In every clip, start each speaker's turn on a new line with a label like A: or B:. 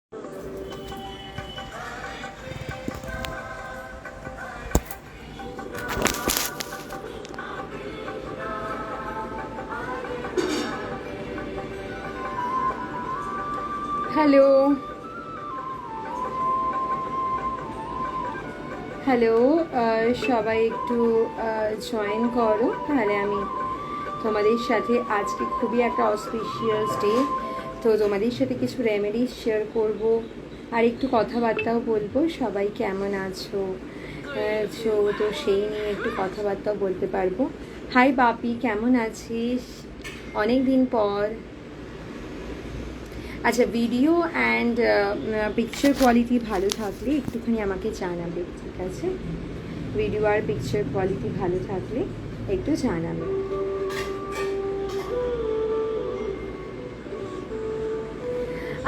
A: Hello hello, সবাই একটু join করো, তাহলে আমি তোমাদের সাথে আজকে খুবই একটা অসপিশিয়াস ডে, তো তোমাদের সাথে কিছু রেমেডিস শেয়ার করব আর একটু কথাবার্তাও বলবো। সবাই কেমন আছো? তো সেই নিয়ে একটু কথাবার্তাও বলতে পারবো। হাই বাপি, কেমন আছিস? অনেক দিন পর। আচ্ছা, ভিডিও অ্যান্ড পিকচার কোয়ালিটি ভালো থাকলে একটুখানি আমাকে জানাবে, ঠিক আছে? ভিডিও আর পিকচার কোয়ালিটি ভালো থাকলে একটু জানাবে।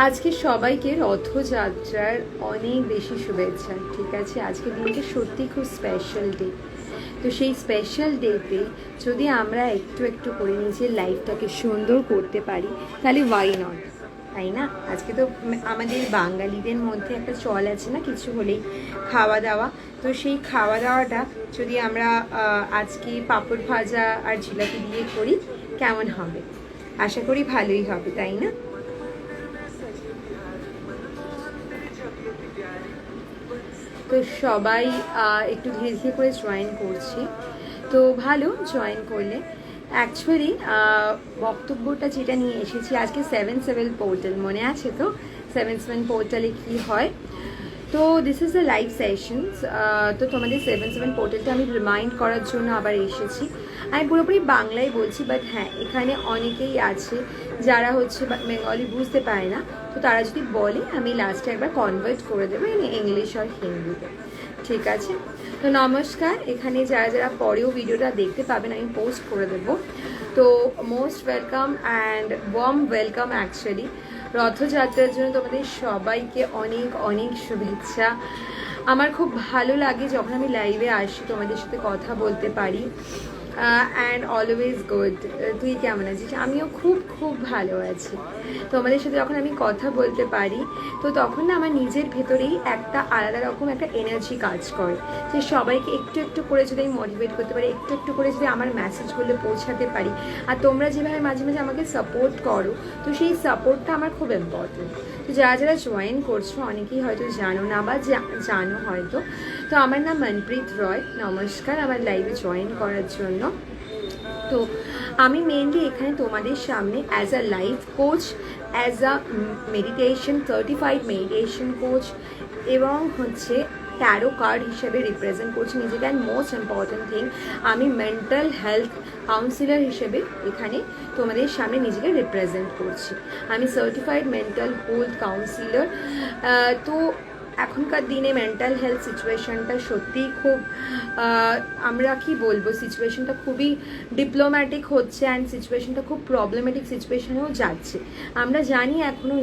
A: আজকে সবাইকে রথযাত্রার অনেক বেশি শুভেচ্ছা, ঠিক আছে? আজকের দিনটা সত্যি খুব স্পেশাল ডে। তো সেই স্পেশাল ডেতে যদি আমরা একটু একটু করে নিজের লাইফটাকে সুন্দর করতে পারি, তাহলে ওয়াই নট, তাই না? আজকে তো আমাদের বাঙালিদের মধ্যে একটা চল আছে না, কিছু হলেই খাওয়া দাওয়া। তো সেই খাওয়া দাওয়াটা যদি আমরা আজকে পাঁপড় ভাজা আর জিলাপি দিয়ে করি, কেমন হবে? আশা করি ভালোই হবে, তাই না? তো সবাই একটু ধীরে ধীরে করে জয়েন করছি, তো ভালো জয়েন করলে। অ্যাকচুয়ালি বক্তব্যটা যেটা নিয়ে এসেছি আজকে 7/7 পোর্টাল, মনে আছে তো? 7/7 পোর্টালে কি হয়? তো this is the live sessions. তো তোমাদের 7/7 পোর্টালটা আমি রিমাইন্ড করার জন্য আবার এসেছি। আমি পুরোপুরি বাংলায় বলছি, বাট হ্যাঁ, এখানে অনেকেই আছে যারা হচ্ছে বেঙ্গলি বুঝতে পারে না, তো তারা যদি বলে আমি লাস্টে একবার কনভার্ট করে দেবো ইংলিশ আর হিন্দিতে, ঠিক আছে? তো নমস্কার, এখানে যারা যারা পরেও ভিডিওটা দেখতে পাবেন আমি পোস্ট করে দেবো। তো most welcome and warm welcome actually রথযাত্রার জন্য তোমাদের সবাইকে অনেক অনেক শুভেচ্ছা। আমার খুব ভালো লাগে যখন আমি লাইভে আসি, তোমাদের সাথে কথা বলতে পারি, অ্যান্ড অলওয়েজ গুড। তুই কেমন আছিস? আমিও খুব খুব ভালো আছি। তোমাদের সাথে যখন আমি কথা বলতে পারি, তো তখন না আমার নিজের ভেতরেই একটা আলাদা রকম একটা এনার্জি কাজ করে, যে সবাইকে একটু একটু করে যদি আমি মোটিভেট করতে পারি, একটু একটু করে যদি আমার মেসেজগুলো পৌঁছাতে পারি, আর তোমরা যেভাবে মাঝে মাঝে আমাকে সাপোর্ট করো, তো সেই সাপোর্টটা আমার খুব ইম্পর্টেন্ট। তো যারা যারা জয়েন করছো অনেকেই হয়তো জানো না বা জানো হয়তো। তো আমার নাম মনপ্রীত রয়, নমস্কার আমার লাইভে জয়েন করার জন্য। তো আমি মেনলি এখানে তোমাদের সামনে as a life coach, as a meditation certified meditation coach, এবং হচ্ছে ট্যারো কার্ড হিসেবে রিপ্রেজেন্ট করছি নিজেকে। অ্যান্ড মোস্ট ইম্পর্টেন্ট থিং, আমি মেন্টাল হেলথ কাউন্সিলার হিসেবে এখানে তোমাদের সামনে নিজেকে রিপ্রেজেন্ট করছি। আমি সার্টিফাইড মেন্টাল হেলথ কাউন্সিলার। তো এখনকার দিনে মেন্টাল হেলথ সিচুয়েশনটা সত্যিই খুব, আমরা কি বলবো, সিচুয়েশনটা খুবই ডিপ্লোম্যাটিক হচ্ছে, অ্যান্ড সিচুয়েশনটা খুব প্রবলেমেটিক সিচুয়েশনেও যাচ্ছে। আমরা জানি এখনও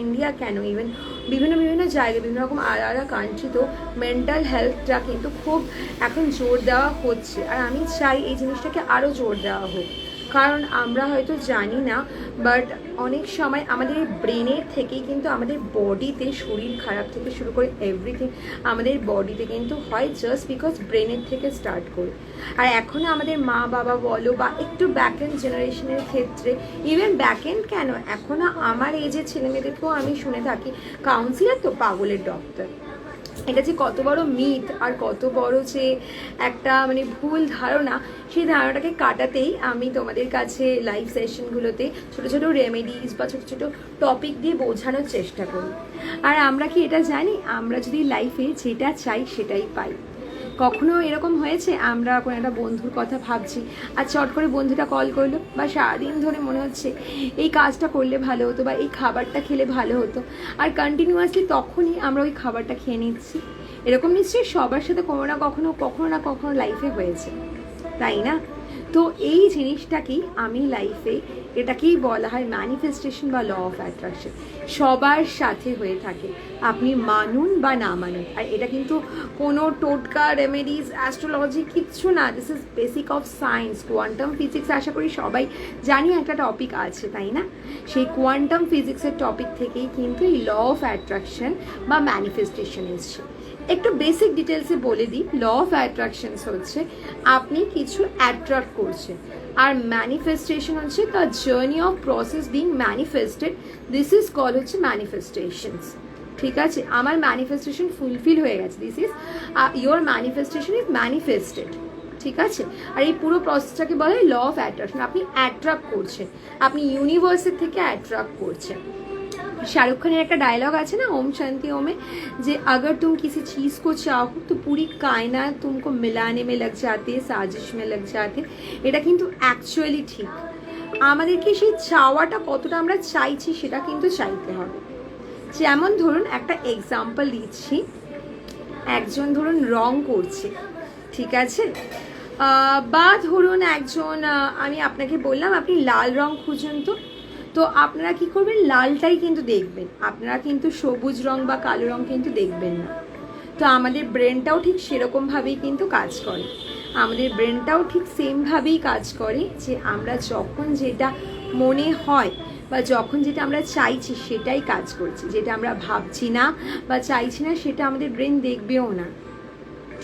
A: ইন্ডিয়া কেন, ইভেন বিভিন্ন বিভিন্ন জায়গায় বিভিন্ন রকম আলাদা কান্ট্রিতেও মেন্টাল হেলথটা কিন্তু খুব এখন জোর দেওয়া হচ্ছে, আর আমি চাই এই জিনিসটাকে আরও জোর দেওয়া হোক। কারণ আমরা হয়তো জানি না, বাট অনেক সময় আমাদের ব্রেনের থেকেই কিন্তু আমাদের বডিতে, শরীর খারাপ থেকে শুরু করে এভরিথিং আমাদের বডিতে কিন্তু হয়, জাস্ট বিকজ ব্রেনের থেকে স্টার্ট করে। আর এখন আমাদের মা বাবা বলো বা একটু ব্যাক এন্ড জেনারেশনের ক্ষেত্রে, ইভেন ব্যাক এন্ড কেন, এখনও আমার এজের ছেলেমেয়েদেরকেও আমি শুনে থাকি কাউন্সিলার তো পাগলের ডক্টর। এটা যে কত বড় মিথ আর কত বড় যে একটা মানে ভুল ধারণা, সেই ধারণাটাকে কাটাতেই আমি তোমাদের কাছে লাইভ সেশনগুলোতে ছোটো ছোটো রেমেডিস বা ছোটো ছোটো টপিক দিয়ে বোঝানোর চেষ্টা করি। আর আমরা কি এটা জানি, আমরা যদি লাইফে যেটা চাই সেটাই পাই। কখনো এরকম হয়েছে আমরা কোনো একটা বন্ধুর কথা ভাবছি, আর চট করে বন্ধুটা কল করলো, বা সারাদিন ধরে মনে হচ্ছে এই কাজটা করলে ভালো হতো বা এই খাবারটা খেলে ভালো হতো, আর কন্টিনিউয়াসলি তখনই আমরা ওই খাবারটা খেয়ে নিচ্ছি? এরকম নিশ্চয়ই সবার সাথে কোনো না কখনো লাইফে হয়েছে, তাই না? তো এই জিনিসটাকেই আমি লাইফে এটাকেই বলা হয় ম্যানিফেস্টেশন বা ল অফ অ্যাট্রাকশন। সবার সাথে হয়ে থাকে, আপনি মানুন বা না মানুন। আর এটা কিন্তু কোনো টোটকা, রেমেডিস, অ্যাস্ট্রোলজি কিচ্ছু না, this is basic of science, quantum physics. আশা করি সবাই জানি একটা টপিক আছে, তাই না? সেই কোয়ান্টাম ফিজিক্সের টপিক থেকেই কিন্তু এই ল অফ অ্যাট্রাকশন বা ম্যানিফেস্টেশন এসছে। একটু বেসিক ডিটেলসে বলে দিই, ল অফ অ্যাট্রাকশনস হচ্ছে আপনি কিছু অ্যাট্রাক্ট করছেন, আর ম্যানিফেস্টেশন হচ্ছে the journey of process being manifested, this is call হচ্ছে ম্যানিফেস্টেশনস। ঠিক আছে, আমার ম্যানিফেস্টেশন ফুলফিল হয়ে গেছে, this is your manifestation is manifested. ঠিক আছে, আর এই পুরো প্রসেসটাকে বলা হয় ল অফ অ্যাট্রাকশন। আপনি অ্যাট্রাক্ট করছেন, আপনি ইউনিভার্সের থেকে অ্যাট্রাক্ট করছেন। शाहरुख खानेर एक डायलॉग আছে না ओम शांति ओमे, যে अगर तुम किसी चीज़ को चाहो तो पूरी कायनात तुमको मिलाने में लग जाती है, साजिश में लग जाते। এটা কিন্তু অ্যাকচুয়ালি ঠিক। আমাদেরকে সেই চাওয়াটা কতটা আমরা চাইছি সেটা কিন্তু চাইতে হবে। যেমন ধরুন একটা এক্সাম্পল দিচ্ছি, একজন ধরুন রং করছে, ঠিক আছে, বা ধরুন একজন, আমি আপনাকে বললাম আপনি লাল রং খুঁজুন, তো আপনারা কি করবেন, লালটাই কিন্তু দেখবেন, আপনারা কিন্তু সবুজ রং বা কালো রং কিন্তু দেখবেন না। তো আমাদের ব্রেনটাও ঠিক সেরকমভাবেই কিন্তু কাজ করে, আমাদের ব্রেনটাও ঠিক সেমভাবেই কাজ করে, যে আমরা যখন যেটা মনে হয় বা যখন যেটা আমরা চাইছি সেটাই কাজ করছি, যেটা আমরা ভাবছি না বা চাইছি না সেটা আমাদের ব্রেন দেখবেও না।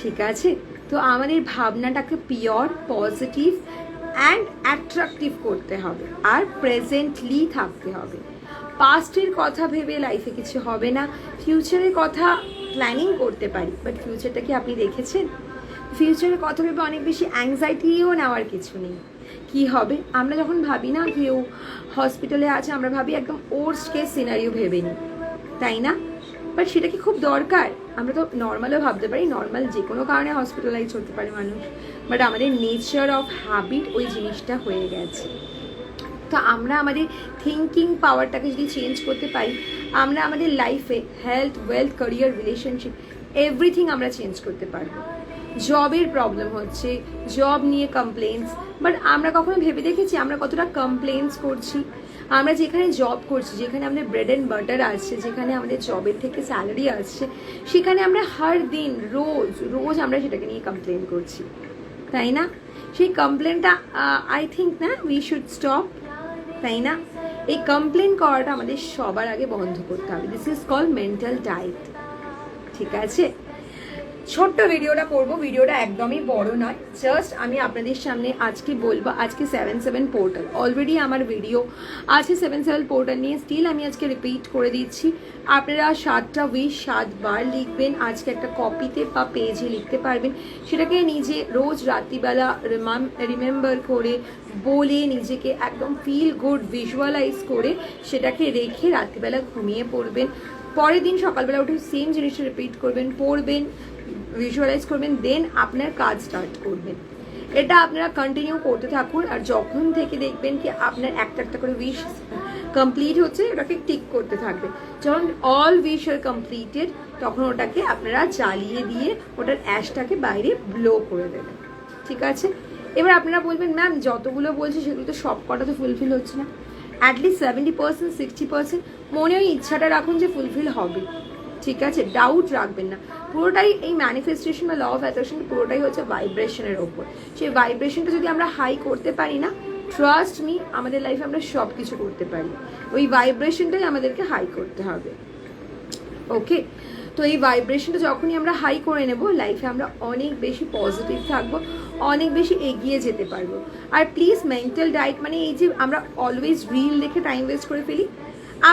A: ঠিক আছে, তো আমাদের ভাবনাটাকে পিওর, পজিটিভ অ্যান্ড অ্যাট্রাকটিভ করতে হবে, আর প্রেজেন্টলি থাকতে হবে। পাস্টের কথা ভেবে লাইফে কিছু হবে না। ফিউচারের কথা প্ল্যানিং করতে পারি, বাট ফিউচারটা কি আপনি দেখেছেন? ফিউচারের কথা ভেবে অনেক বেশি অ্যাংজাইটিও নেওয়ার কিছু নেই। কি হবে, আমরা যখন ভাবি না কেউ হসপিটালে আছে, আমরা ভাবি একদম ওর্স্ট কেস সিনারিও ভেবে নিই, তাই না? বাট সেটা কি খুব দরকার? আমরা তো নর্মালও ভাবতে পারি, নর্মাল যে কোনো কারণে হসপিটালাইজ হতে পারে মানুষ, বাট আমাদের নেচার অফ হ্যাবিট ওই জিনিসটা হয়ে গেছে। তো আমরা আমাদের থিঙ্কিং পাওয়ারটাকে যদি চেঞ্জ করতে পারি, আমরা আমাদের লাইফে health, wealth, career, relationship everything আমরা চেঞ্জ করতে পারবো। জবের প্রবলেম হচ্ছে, জব নিয়ে কমপ্লেন্স, বাট আমরা কখনো ভেবে দেখেছি আমরা কতটা কমপ্লেন্স করছি? আমরা যেখানে জব করছি, যেখানে আমাদের ব্রেড অ্যান্ড বাটার আসছে, যেখানে আমাদের জবের থেকে স্যালারি আসছে, সেখানে আমরা হার দিন রোজ রোজ আমরা সেটাকে নিয়ে কমপ্লেন করছি, তাই না? সেই কমপ্লেনটা আই থিঙ্ক না উই শুড স্টপ, তাই না? এই কমপ্লেন করাটা আমাদের সবার আগে বন্ধ করতে হবে। This is call mental diet. ঠিক আছে, ছোট্ট ভিডিওটা করবো, ভিডিওটা একদমই বড় নয়, জাস্ট আমি আপনাদের সামনে আজকে বলবো, আজকে 7/7 পোর্টাল অলরেডি আমার ভিডিও আছে 7/7 পোর্টাল নিয়ে, স্টিল আমি আজকে রিপিট করে দিচ্ছি, আপনারা 7টা উইশ 7 বার লিখবেন, আজকে একটা কপিতে বা পেজে লিখতে পারবেন, সেটাকে নিজে রোজ রাত্রিবেলা রিমেম্বার করে বলে নিজেকে একদম ফিল গুড ভিজুয়ালাইজ করে সেটাকে রেখে রাত্রিবেলা ঘুমিয়ে পড়বেন। পরের দিন সকালবেলা উঠে সেম জিনিসটা রিপিট করবেন, পড়বেন, ভিজুয়ালাইজ করবেন, দেন আপনার কাজ স্টার্ট করবেন। এটা আপনারা কন্টিনিউ করতে থাকুন, আর যখন থেকে দেখবেন কি আপনার একটা একটা করে উইশ কমপ্লিট হচ্ছে, ওটাকে টিক করতে থাকবেন। যখন অল উইশ আর কমপ্লিটেড, তখন ওটাকে আপনারা জ্বালিয়ে দিয়ে ওটার অ্যাশটাকে বাইরে ব্লো করে দেবেন। ঠিক আছে, এবার আপনারা বলবেন ম্যাম যতগুলো বলছি সেগুলো তো সব কটা তো ফুলফিল হচ্ছে না। অ্যাটলিস্ট 70%, 60% মনে ওই ইচ্ছাটা রাখুন যে ফুলফিল হবে। ঠিক আছে, ডাউট রাখবেন না। পুরোটাই এই ম্যানিফেস্টেশন বা ল অফ অ্যাট্রাকশন পুরোটাই হচ্ছে ভাইব্রেশনের ওপর। সেই ভাইব্রেশনটা যদি আমরা হাই করতে পারি না, ট্রাস্ট মি, আমাদের লাইফে আমরা সব কিছু করতে পারি। ওই ভাইব্রেশনটাই আমাদেরকে হাই করতে হবে। ওকে, তো এই ভাইব্রেশনটা যখনই আমরা হাই করে নেব, লাইফে আমরা অনেক বেশি পজিটিভ থাকবো, অনেক বেশি এগিয়ে যেতে পারবো। আর প্লিজ মেন্টাল ডায়েট মানে এই যে আমরা অলওয়েজ রিল দেখে টাইম ওয়েস্ট করে ফেলি,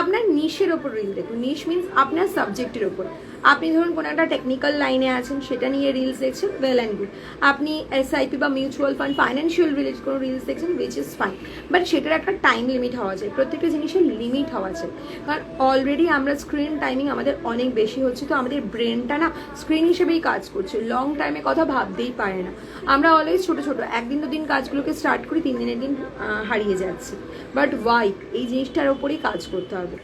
A: আপনার নিশের ওপর রিল দেখুন। নিশ মিনস আপনার সাবজেক্টের ওপর। আপনি ধরুন কোনো একটা টেকনিক্যাল লাইনে আছেন, সেটা নিয়ে রিলস দেখছেন, ওয়েল অ্যান্ড গুড। আপনি এসআইপি বা মিউচুয়াল ফান্ড, ফাইন্যান্সিয়াল রিলেটেড কোনো রিলস দেখছেন, উইচ ইজ ফাইন, বাট সেটার একটা টাইম লিমিট হওয়া যায়, প্রত্যেকটা জিনিসের লিমিট হওয়া যায়। কারণ অলরেডি আমরা স্ক্রিন টাইমিং আমাদের অনেক বেশি হচ্ছে, তো আমাদের ব্রেনটা না স্ক্রিন হিসেবেই কাজ করছে, লং টাইমে কথা ভাবতেই পারে না। আমরা অলওয়েজ ছোটো ছোটো 1 দিন 2 দিন কাজগুলোকে স্টার্ট করি, 3 দিনের দিন হারিয়ে যাচ্ছি। বাট ওয়াই, এই জিনিসটার ওপরেই কাজ করতে হবে।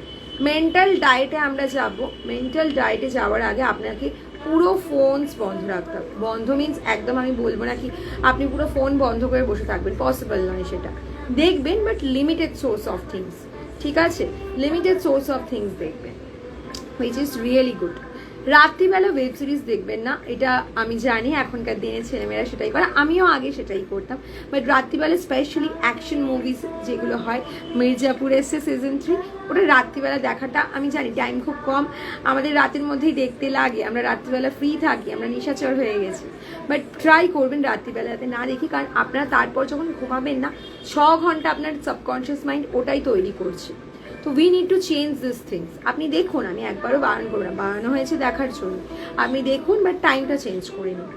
A: মেন্টাল ডায়েটে আমরা যাব। মেন্টাল ডায়েটে যাওয়ার আগে আপনাকে পুরো ফোনস বন্ধ রাখতে হবে। বন্ধ মিনস একদম আমি বলবো না কি আপনি পুরো ফোন বন্ধ করে বসে থাকবেন, পসিবল নয় সেটা। দেখবেন but limited source of things, ঠিক আছে, লিমিটেড সোর্স অফ থিংস দেখবেন, হুইচ ইজ রিয়েলি গুড। রাত্রিবেলা ওয়েব সিরিজ দেখবেন না, এটা আমি জানি এখনকার দিনে ছেলেমেয়েরা সেটাই করে, আমিও আগে সেটাই করতাম, বাট রাত্রিবেলা স্পেশালি অ্যাকশন মুভিজ যেগুলো হয়, মির্জাপুর এসে সিজন 3, ওটা রাত্রিবেলা দেখাটা আমি জানি টাইম খুব কম, আমাদের রাতের মধ্যেই দেখতে লাগে, আমরা রাত্রিবেলা ফ্রি থাকি, আমরা নিশাচর হয়ে গেছি, বাট ট্রাই করবেন রাত্রিবেলাতে না দেখি, কারণ আপনারা তারপর যখন ঘুমাবেন না 6 ঘন্টা আপনার সাবকনশিয়াস মাইন্ড ওটাই তৈরি করছে। তো we need to change this things. আপনি দেখুন, আমি একবারও বারণ করবো না, বাড়ানো হয়েছে দেখার জন্য, আপনি দেখুন বাট টাইমটা চেঞ্জ করে নিন,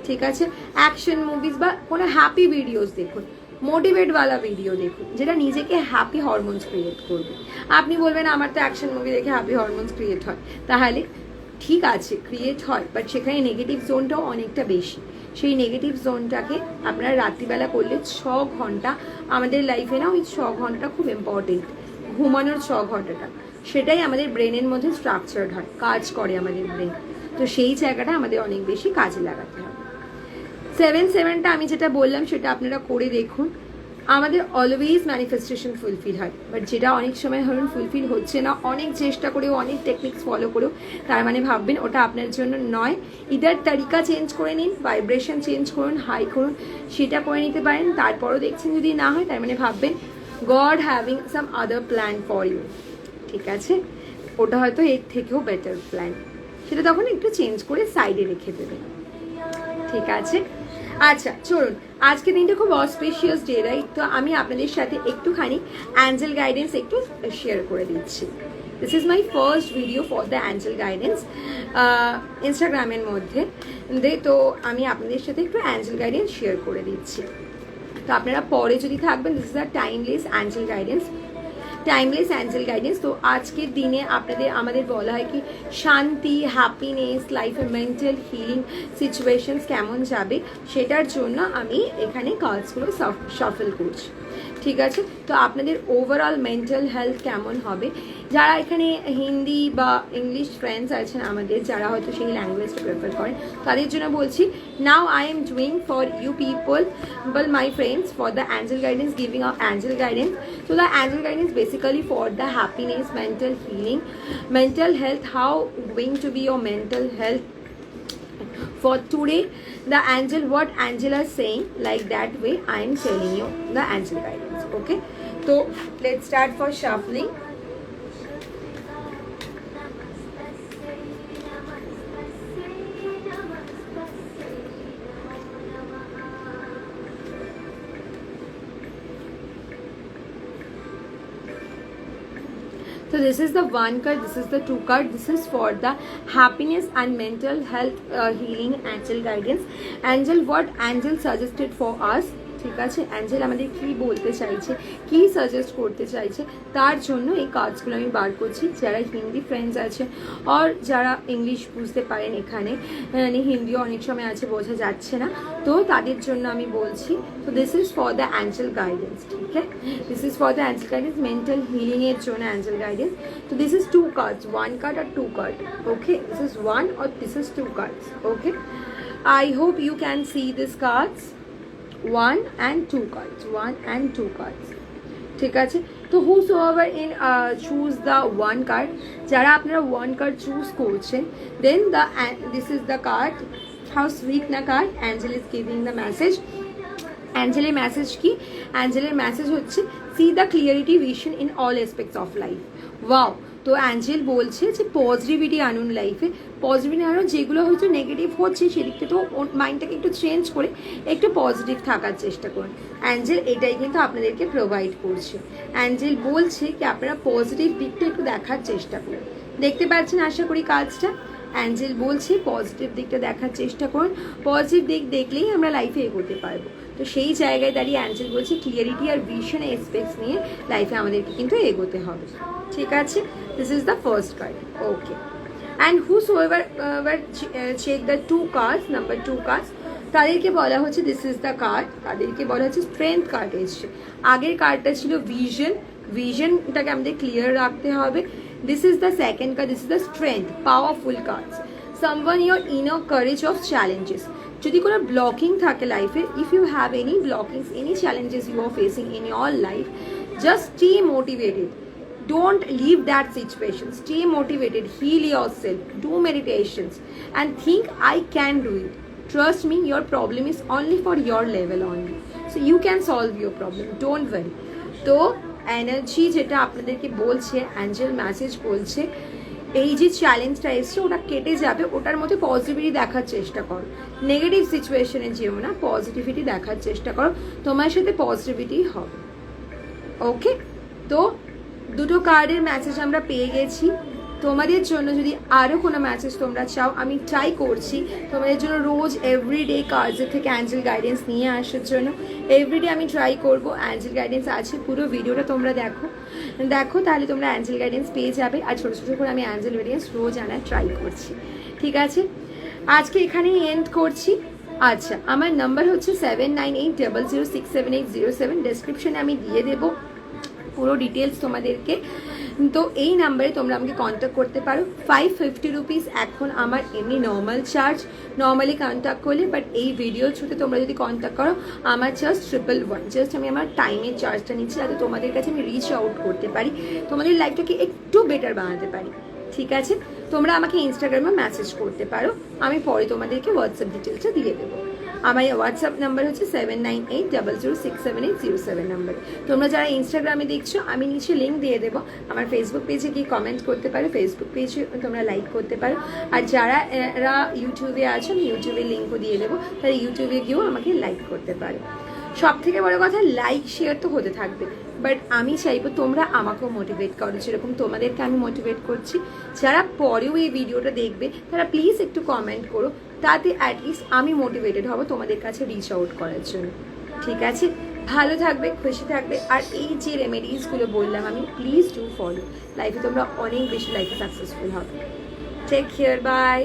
A: ঠিক আছে। অ্যাকশন মুভিজ বা কোনো হ্যাপি ভিডিওস দেখুন, মোটিভেটওয়ালা ভিডিও দেখুন, যেটা নিজেকে হ্যাপি হরমোনস ক্রিয়েট করবে। আপনি বলবেন আমার তো অ্যাকশন মুভি দেখে হ্যাপি হরমোনস ক্রিয়েট হয়, তাহলে ঠিক আছে ক্রিয়েট হয়, বাট সেখানে নেগেটিভ জোনটাও অনেকটা বেশি। সেই নেগেটিভ জোনটাকে আপনারা রাত্রিবেলা করলে 6 ঘন্টা, আমাদের লাইফে না ওই 6 ঘন্টা খুব ইম্পর্টেন্ট, ঘুমানোর 6 ঘন্টাটা, সেটাই আমাদের ব্রেনের মধ্যে স্ট্রাকচার্ড হয়, কাজ করে আমাদের ব্রেন, তো সেই জায়গাটা আমাদের অনেক বেশি কাজে লাগাতে হবে। 7-7টা আমি যেটা বললাম সেটা আপনারা করে দেখুন, আমাদের অলওয়েজ ম্যানিফেস্টেশন ফুলফিল হয়, বাট যেটা অনেক সময় ধরুন ফুলফিল হচ্ছে না, অনেক চেষ্টা করেও অনেক টেকনিক্স ফলো করেও, তার মানে ভাববেন ওটা আপনার জন্য নয়। ইদার তারিকা চেঞ্জ করে নিন, ভাইব্রেশন চেঞ্জ করুন, হাই করুন, সেটা করে নিতে পারেন, তারপরও দেখছেন যদি না হয়, তার মানে ভাববেন god having some other plan for you, ঠিক আছে, ওটা হয়তো এর থেকেও বেটার প্ল্যান, সেটা তখন একটু চেঞ্জ করে সাইডে রেখে দেবেন, ঠিক আছে। আচ্ছা চলুন, আজকে দিনটা খুব অস্পেশিয়াস ডে, রাইট? তো আমি আপনাদের সাথে একটুখানি অ্যাঞ্জেল গাইডেন্স একটু শেয়ার করে দিচ্ছি। This is my first video for the angel guidance ইনস্টাগ্রামের মধ্যে, তো আমি আপনাদের সাথে একটু অ্যাঞ্জেল গাইডেন্স শেয়ার করে দিচ্ছি। তো আপনারা পরে যদি থাকবেন, this is a timeless Angel guidance, timeless Angel guidance. তো আজকের দিনে আমাদের বলা হয় কি শান্তি, হ্যাপিনেস, লাইফে মেন্টাল হিলিং সিচুয়েশনস কেমন যাবে, সেটার জন্য আমি এখানে কার্ডসগুলো শাফল করছি, ঠিক আছে। তো আপনাদের ওভারঅল মেন্টাল হেলথ কেমন হবে, যারা এখানে হিন্দি বা ইংলিশ ফ্রেন্ডস আছেন আমাদের, যারা হয়তো সেই ল্যাঙ্গুয়েজটা প্রেফার করেন, তাদের জন্য বলছি, now I am doing for you people my friends for the angel guidance, giving a angel guidance. So the angel guidance basically for the happiness, mental healing, mental health, how going to be your mental health for today. The angel, what angel are saying, like that way I am telling you the angel guidance, okay. So let's start for shuffling. So this is the 1 card, this is the 2 card, this is for the happiness and mental health healing angel guidance. Angel, what angel suggested for us, ঠিক আছে, Angel আমাদের কি বলতে চাইছে, কি suggest করতে চাইছে, তার জন্য এই কার্ডসগুলো আমি বার করছি। যারা হিন্দি ফ্রেন্ডস আছে আর যারা ইংলিশ বুঝতে পারেন, এখানে মানে হিন্দিও অনেক সময় আছে বোঝা যাচ্ছে না, তো তাদের জন্য আমি বলছি। তো this is for the angel guidance, ঠিক আছে, this is for the angel guidance, mental হিলিংয়ের জন্য অ্যাঞ্জেল গাইডেন্স। তো দিস ইজ 2 cards, 1 card আর 2 card, okay, this is 1 or this is 2 cards, okay. I hope you can see these cards, 1 and 2 cards, 1 and 2 cards, ঠিক আছে। তো whosoever in choose the 1 card, যারা আপনারা 1 card choose করছেন, then this is the card, how sweet na card, angel is giving the message. অ্যাঞ্জেলের message কি? অ্যাঞ্জেলের message হচ্ছে see the clarity vision in all aspects of life. Wow, তো Angel বলছে যে পজিটিভিটি আনুন লাইফে, পজিটিভিটি আনুন, যেগুলো হয়তো নেগেটিভ হচ্ছে সেদিকটা তো মাইন্ডটাকে একটু চেঞ্জ করে একটু পজিটিভ থাকার চেষ্টা করুন। অ্যাঞ্জেল এটাই কিন্তু আপনাদেরকে প্রোভাইড করছে। অ্যাঞ্জেল বলছে কি আপনারা পজিটিভ দিকটা একটু দেখার চেষ্টা করুন। দেখতে পাচ্ছেন আশা করি কাজটা, অ্যাঞ্জেল বলছে পজিটিভ দিকটা দেখার চেষ্টা করুন, পজিটিভ দিক দেখলেই আমরা লাইফে এগোতে পারবো। তো সেই জায়গায় দাঁড়িয়ে অ্যাঞ্জেল বলছে ক্লিয়ারিটি আর ভিশন এসপেক্টস নিয়ে লাইফে আমাদেরকে কিন্তু এগোতে হবে, ঠিক আছে। This is the first card, okay. And whosoever check the 2 cards, number 2 cards, তাদেরকে বলা হচ্ছে দিস ইজ দ্য কার্ড, তাদেরকে বলা হচ্ছে স্ট্রেংথ কার্ড এসছে। আগের কার্ডটা ছিল ভিশন, ভিশনটাকে আমাদের ক্লিয়ার রাখতে হবে। This is the second card, this is the strength, powerful cards. Someone your inner courage of challenges. যদি কোনো ব্লকিং থাকে লাইফে, if you have any blockings, any challenges you are facing in your life, just stay motivated. Don't leave that situation. Stay motivated. Heal yourself. Do meditations and think, I can do it. Trust me, your problem is only for your level only. So you can solve your problem. Don't worry. তো energy যেটা আপনাদেরকে বলছে, Angel message বলছে, এই যে চ্যালেঞ্জটা এসছে ওটা কেটে যাবে, ওটার মধ্যে পজিটিভিটি দেখার চেষ্টা করো. নেগেটিভ সিচুয়েশনে যেও না, পজিটিভিটি দেখার চেষ্টা করো, তোমার সাথে পজিটিভিটি হবে. ওকে, তো দুটো কার্ডের মেসেজ আমরা পেয়ে গেছি. তোমাদের জন্য যদি আরও কোনো মেসেজ তোমরা চাও, আমি ট্রাই করছি তোমাদের জন্য রোজ এভরিডে কার্ডসের থেকে অ্যাঞ্জেল গাইডেন্স নিয়ে আসার জন্য. এভরিডে আমি ট্রাই করবো. অ্যাঞ্জেল গাইডেন্স আছে, পুরো ভিডিওটা তোমরা দেখো তাহলে তোমরা অ্যাঞ্জেল গাইডেন্স পেয়ে যাবে. আর ছোটো ছোটো করে আমি অ্যাঞ্জেল গাইডেন্স রোজ আনার ট্রাই করছি. ঠিক আছে, আজকে এখানেই এন্ড করছি. আচ্ছা, আমার নাম্বার হচ্ছে 7980067807. ডেসক্রিপশনে আমি দিয়ে দেবো পুরো ডিটেলস তোমাদেরকে. তো এই নাম্বারে তোমরা আমাকে কন্ট্যাক্ট করতে পারো. 550 রুপিস এখন আমার এমনি নর্মাল চার্জ, নর্মালি কন্ট্যাক্ট করলে. বাট এই ভিডিওর থ্রুতে তোমরা যদি কন্ট্যাক্ট করো, আমার চার্জ 111. জাস্ট আমি আমার টাইমের চার্জটা নিচ্ছি, যাতে তোমাদের কাছে আমি রিচ আউট করতে পারি, তোমাদের লাইফটাকে একটু বেটার বানাতে পারি. ঠিক আছে, তোমরা আমাকে ইনস্টাগ্রামে মেসেজ করতে পারো, আমি পরে তোমাদেরকে হোয়াটসঅ্যাপ ডিটেলসটা দিয়ে দেবো. আমার হোয়াটসঅ্যাপ নাম্বার হচ্ছে 7980067807 নাম্বার. তোমরা যারা ইনস্টাগ্রামে দেখছো, আমি নিচে লিঙ্ক দিয়ে দেবো. আমার ফেসবুক পেজে গিয়ে কমেন্ট করতে পারো, ফেসবুক পেজে তোমরা লাইক করতে পারো. আর যারা ইউটিউবে আছো, আমি ইউটিউবের লিঙ্কও দিয়ে দেবো, তারা ইউটিউবে গিয়েও আমাকে লাইক করতে পারো. সব থেকে বড় কথা, লাইক শেয়ার তো হতে থাকবে, বাট আমি চাইবো তোমরা আমাকেও মোটিভেট করো, যেরকম তোমাদেরকে আমি মোটিভেট করছি. যারা পরেও এই ভিডিওটা দেখবে, তারা প্লিজ একটু কমেন্ট করো, তাতে অ্যাটলিস্ট আমি মোটিভেটেড হব তোমাদের কাছে রিচ আউট করার জন্য. ঠিক আছে, ভালো থাকবে, খুশি থাকবে. আর এই যে রেমেডিসগুলো বললাম আমি, প্লিজ ডু ফলো. লাইফে তোমরা অনেক বেশি লাইফে সাকসেসফুল হবে. Take care, by.